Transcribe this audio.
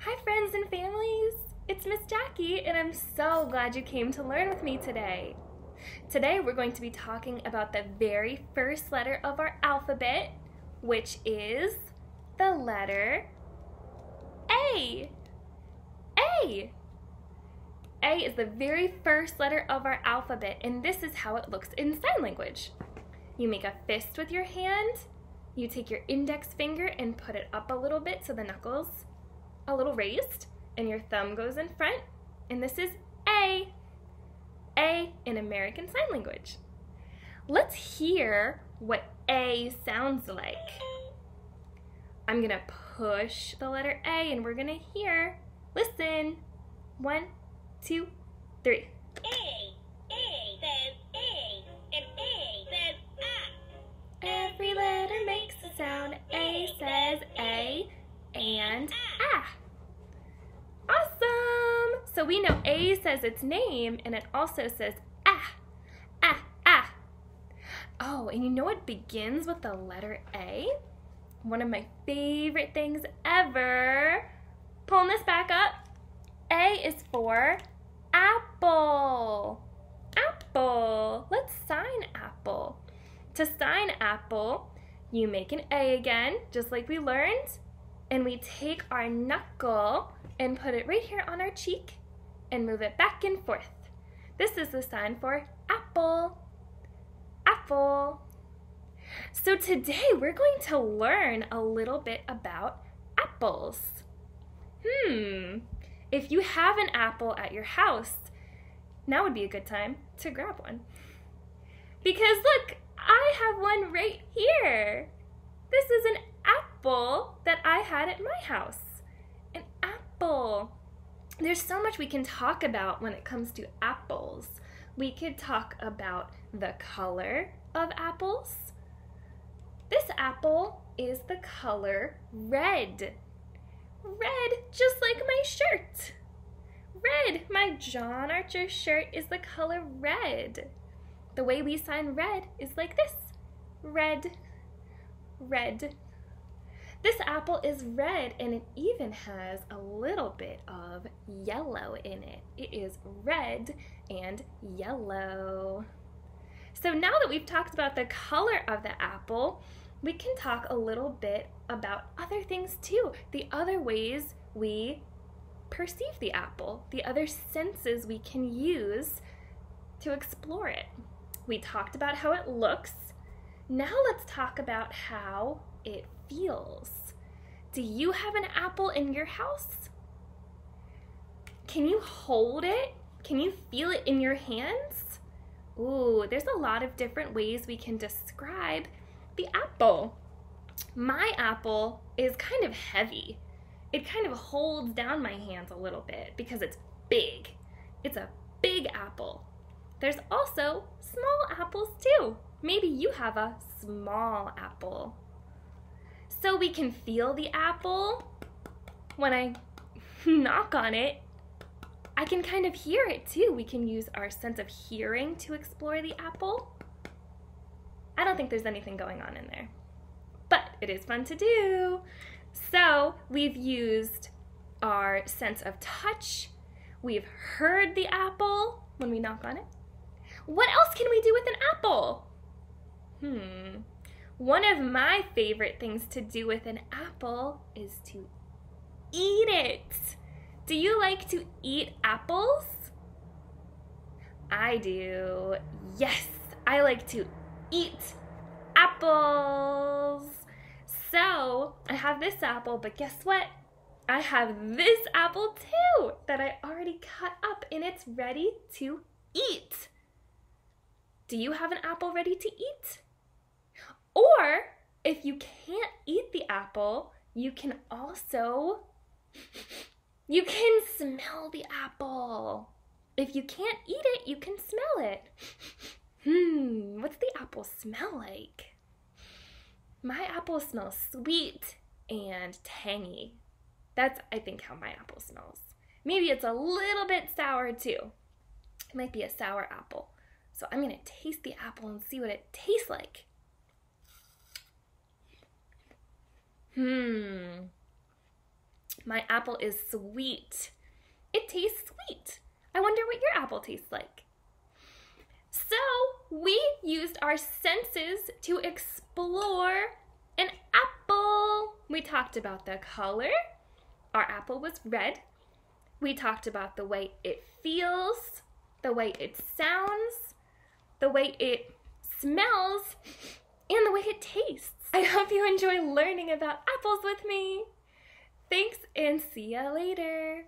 Hi friends and families, it's Miss Jackie and I'm so glad you came to learn with me today. Today we're going to be talking about the very first letter of our alphabet, which is the letter A. A. A is the very first letter of our alphabet, and this is how it looks in sign language. You make a fist with your hand, you take your index finger and put it up a little bit so the knuckles a little raised, and your thumb goes in front, and this is A. A in American Sign Language. Let's hear what A sounds like. I'm gonna push the letter A and we're gonna hear. Listen. 1, 2, 3. A says A, and A says ah. Every letter makes a sound. A says A and ah. Awesome! So we know A says its name and it also says ah, ah, ah. Oh, and you know what begins with the letter A? One of my favorite things ever. Pulling this back up. A is for apple. Apple. Let's sign apple. To sign apple, you make an A again, just like we learned, and we take our knuckle and put it right here on our cheek and move it back and forth. This is the sign for apple. Apple. So today we're going to learn a little bit about apples. If you have an apple at your house, now would be a good time to grab one. Because look, I have one right here. This is an apple that I had at my house. An apple. There's so much we can talk about when it comes to apples. We could talk about the color of apples. This apple is the color red. Red, just like my shirt. Red, my John Archer shirt is the color red. The way we sign red is like this. Red, red. This apple is red and it even has a little bit of yellow in it. It is red and yellow. So now that we've talked about the color of the apple, we can talk a little bit about other things too. The other ways we perceive the apple, the other senses we can use to explore it. We talked about how it looks. Now let's talk about how it feels. Do you have an apple in your house? Can you hold it? Can you feel it in your hands? Ooh, there's a lot of different ways we can describe the apple. My apple is kind of heavy. It kind of holds down my hands a little bit because it's big. It's a big apple. There's also small apples too. Maybe you have a small apple. So we can feel the apple. When I knock on it, I can kind of hear it too. We can use our sense of hearing to explore the apple. I don't think there's anything going on in there, but it is fun to do. So we've used our sense of touch. We've heard the apple when we knock on it. What else can we do with an apple? One of my favorite things to do with an apple is to eat it. Do you like to eat apples? I do. Yes, I like to eat apples. So I have this apple, but guess what? I have this apple too that I already cut up and it's ready to eat. Do you have an apple ready to eat? Or if you can't eat the apple, you can also, you can smell the apple. If you can't eat it, you can smell it. What's the apple smell like? My apple smells sweet and tangy. That's, I think, how my apple smells. Maybe it's a little bit sour too. It might be a sour apple. So I'm gonna taste the apple and see what it tastes like. My apple is sweet. It tastes sweet. I wonder what your apple tastes like. So we used our senses to explore an apple. We talked about the color. Our apple was red. We talked about the way it feels, the way it sounds, the way it smells, and the way it tastes. I hope you enjoy learning about apples with me. Thanks and see ya later.